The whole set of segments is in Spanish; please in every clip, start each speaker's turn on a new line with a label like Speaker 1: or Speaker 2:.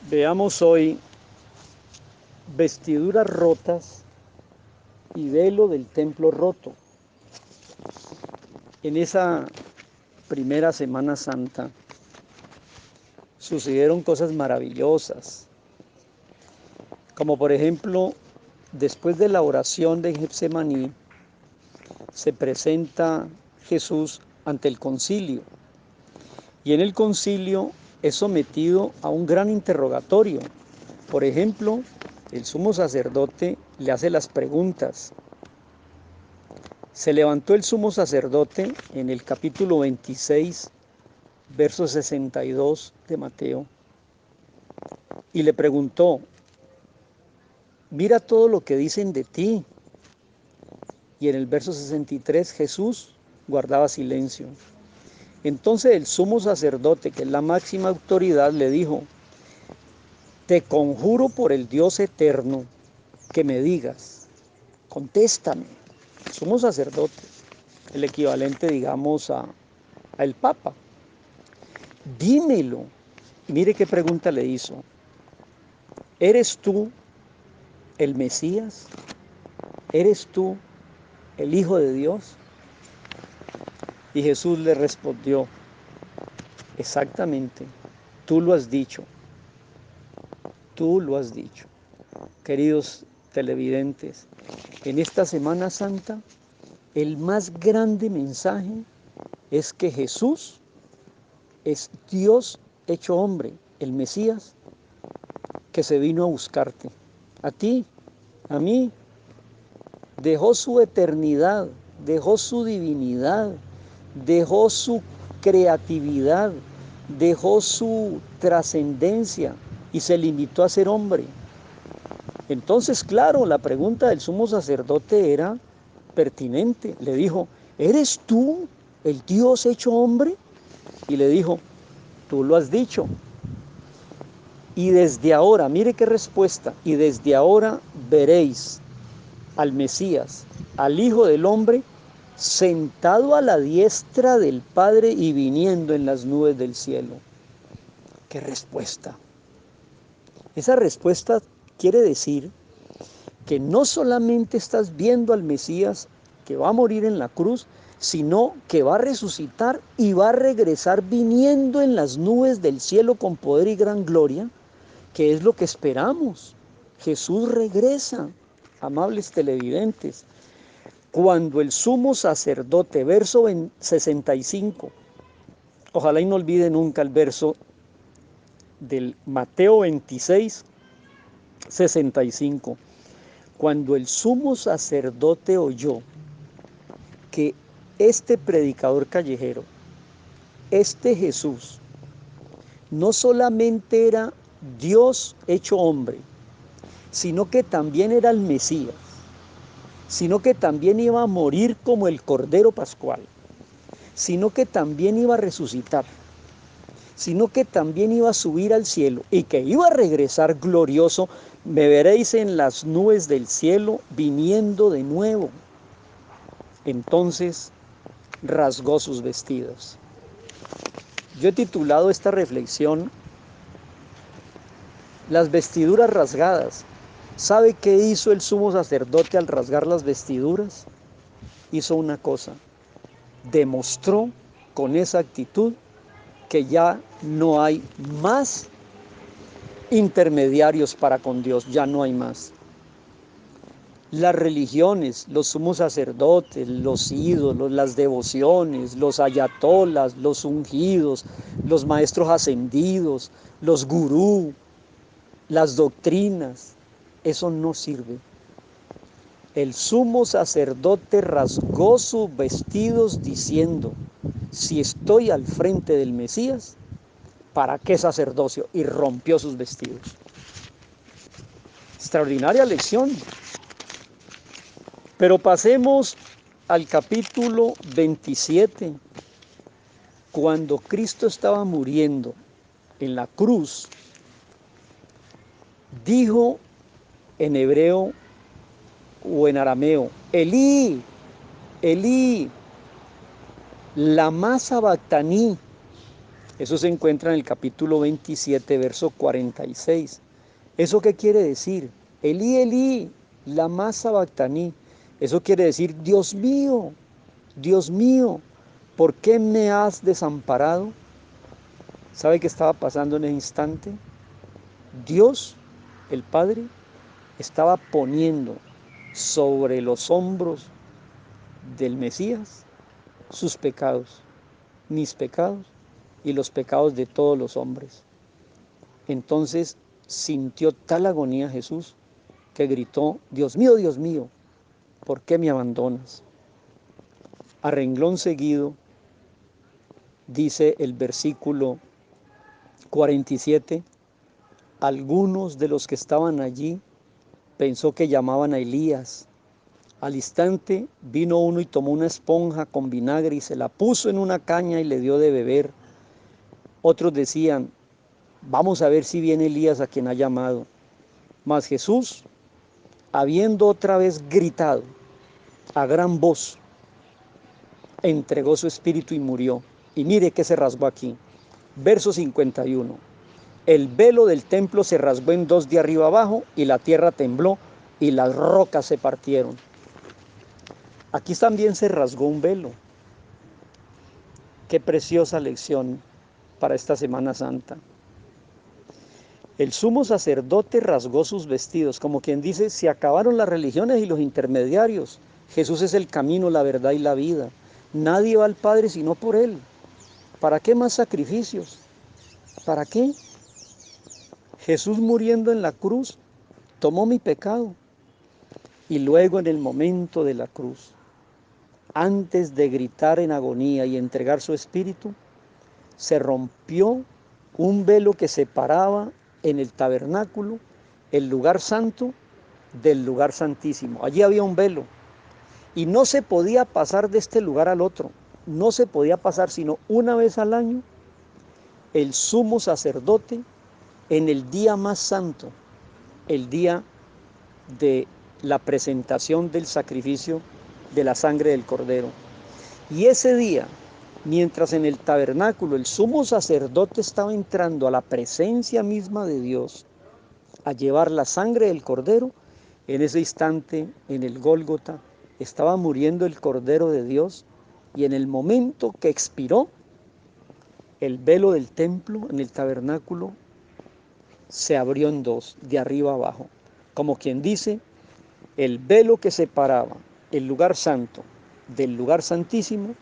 Speaker 1: Veamos hoy vestiduras rotas y velo del templo roto. En esa primera Semana Santa sucedieron cosas maravillosas, como por ejemplo, después de la oración de Getsemaní, se presenta Jesús ante el concilio, y en el concilio es sometido a un gran interrogatorio. Por ejemplo, el sumo sacerdote le hace las preguntas. Se levantó el sumo sacerdote en el capítulo 26, verso 62 de Mateo, y le preguntó: mira todo lo que dicen de ti. Y en el verso 63 Jesús guardaba silencio. Entonces el sumo sacerdote, que es la máxima autoridad, le dijo: te conjuro por el Dios eterno que me digas, contéstame. El sumo sacerdote, el equivalente, digamos, a el Papa. Dímelo. Mire qué pregunta le hizo. ¿Eres tú el Mesías? ¿Eres tú el Hijo de Dios? Y Jesús le respondió: exactamente, tú lo has dicho. Tú lo has dicho. Queridos televidentes, en esta Semana Santa, el más grande mensaje es que Jesús es Dios hecho hombre, el Mesías, que se vino a buscarte, a ti, a mí. Dejó su eternidad, dejó su divinidad, dejó su creatividad, dejó su trascendencia y se limitó a ser hombre. Entonces, claro, la pregunta del sumo sacerdote era pertinente. Le dijo: ¿eres tú el Dios hecho hombre? Y le dijo: tú lo has dicho. Y desde ahora, mire qué respuesta, y desde ahora veréis al Mesías, al Hijo del Hombre, sentado a la diestra del Padre y viniendo en las nubes del cielo. ¡Qué respuesta! Esa respuesta quiere decir que no solamente estás viendo al Mesías que va a morir en la cruz, sino que va a resucitar y va a regresar viniendo en las nubes del cielo con poder y gran gloria, que es lo que esperamos. Jesús regresa, amables televidentes. Cuando el sumo sacerdote, verso 65, ojalá y no olvide nunca el verso del Mateo 26, 65. Cuando el sumo sacerdote oyó que este predicador callejero, este Jesús, no solamente era Dios hecho hombre, sino que también era el Mesías, sino que también iba a morir como el Cordero Pascual, sino que también iba a resucitar, sino que también iba a subir al cielo y que iba a regresar glorioso. Me veréis en las nubes del cielo viniendo de nuevo. Entonces rasgó sus vestidos. Yo he titulado esta reflexión Las vestiduras rasgadas. ¿Sabe qué hizo el sumo sacerdote al rasgar las vestiduras? Hizo una cosa: demostró con esa actitud que ya no hay más intermediarios para con Dios, ya no hay más. Las religiones, los sumos sacerdotes, los ídolos, las devociones, los ayatolas, los ungidos, los maestros ascendidos, los gurú, las doctrinas, eso no sirve. El sumo sacerdote rasgó sus vestidos diciendo: si estoy al frente del Mesías, ¿para qué sacerdocio? Y rompió sus vestidos. Extraordinaria lección. Pero pasemos al capítulo 27. Cuando Cristo estaba muriendo en la cruz, dijo en hebreo o en arameo: Elí, Elí, lama sabactaní. Eso se encuentra en el capítulo 27, verso 46. ¿Eso qué quiere decir? Elí, Elí, lama sabactaní. Eso quiere decir, Dios mío, ¿por qué me has desamparado? ¿Sabe qué estaba pasando en ese instante? Dios, el Padre, estaba poniendo sobre los hombros del Mesías sus pecados, mis pecados y los pecados de todos los hombres. Entonces sintió tal agonía Jesús que gritó, Dios mío, ¿por qué me abandonas? A renglón seguido, dice el versículo 47, algunos de los que estaban allí pensó que llamaban a Elías. Al instante vino uno y tomó una esponja con vinagre y se la puso en una caña y le dio de beber. Otros decían, vamos a ver si viene Elías a quien ha llamado. Mas Jesús, habiendo otra vez gritado a gran voz, entregó su espíritu y murió. Y mire que se rasgó aquí. Verso 51. El velo del templo se rasgó en dos de arriba abajo y la tierra tembló y las rocas se partieron. Aquí también se rasgó un velo. Qué preciosa lección para esta Semana Santa. El sumo sacerdote rasgó sus vestidos, como quien dice, se acabaron las religiones y los intermediarios. Jesús es el camino, la verdad y la vida. Nadie va al Padre sino por Él. ¿Para qué más sacrificios? ¿Para qué? Jesús muriendo en la cruz tomó mi pecado y luego en el momento de la cruz, antes de gritar en agonía y entregar su espíritu, se rompió un velo que separaba en el tabernáculo el lugar santo del lugar santísimo. Allí había un velo y no se podía pasar de este lugar al otro. No se podía pasar sino una vez al año el sumo sacerdote en el día más santo, el día de la presentación del sacrificio de la sangre del cordero. Y ese día, mientras en el tabernáculo el sumo sacerdote estaba entrando a la presencia misma de Dios a llevar la sangre del cordero, en ese instante en el Gólgota estaba muriendo el Cordero de Dios y en el momento que expiró, el velo del templo en el tabernáculo se abrió en dos, de arriba abajo, como quien dice, el velo que separaba el lugar santo del lugar santísimo,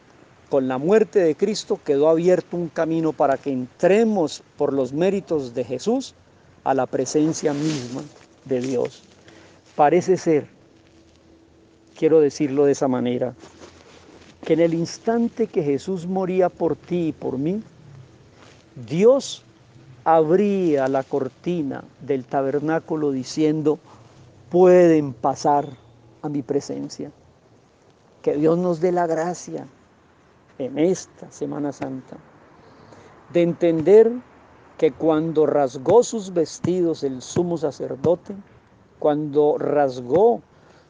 Speaker 1: con la muerte de Cristo quedó abierto un camino para que entremos por los méritos de Jesús a la presencia misma de Dios. Parece ser, quiero decirlo de esa manera, que en el instante que Jesús moría por ti y por mí, Dios abría la cortina del tabernáculo diciendo, pueden pasar a mi presencia. Que Dios nos dé la gracia en esta Semana Santa de entender que cuando rasgó sus vestidos el sumo sacerdote, cuando rasgó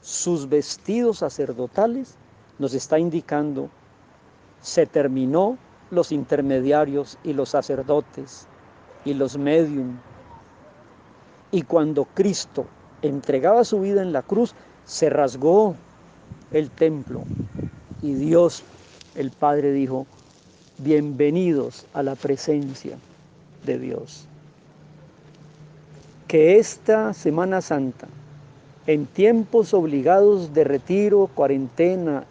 Speaker 1: sus vestidos sacerdotales, nos está indicando, se terminó los intermediarios y los sacerdotes y los médium. Y cuando Cristo entregaba su vida en la cruz, se rasgó el templo y Dios, el Padre, dijo, bienvenidos a la presencia de Dios. Que esta Semana Santa, en tiempos obligados de retiro, cuarentena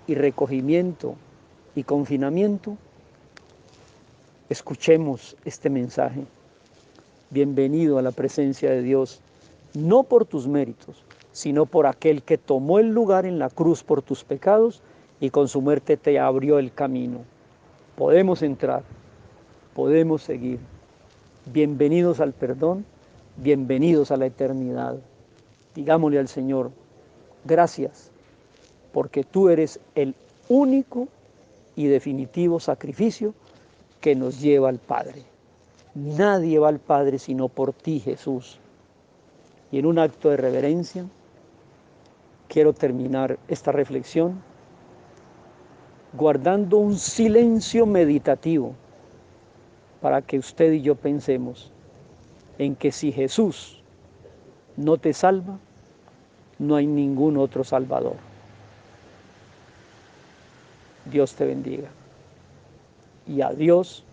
Speaker 1: y recogimiento y confinamiento, escuchemos este mensaje. Bienvenido a la presencia de Dios, no por tus méritos, sino por aquel que tomó el lugar en la cruz por tus pecados y con su muerte te abrió el camino. Podemos entrar, podemos seguir. Bienvenidos al perdón, bienvenidos a la eternidad. Digámosle al Señor, gracias, porque tú eres el único y definitivo sacrificio que nos lleva al Padre. Nadie va al Padre sino por ti, Jesús. Y en un acto de reverencia, quiero terminar esta reflexión guardando un silencio meditativo para que usted y yo pensemos en que si Jesús no te salva, no hay ningún otro Salvador. Dios te bendiga. Y a Dios,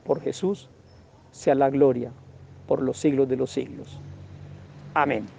Speaker 1: por Jesús, sea la gloria por los siglos de los siglos. Amén.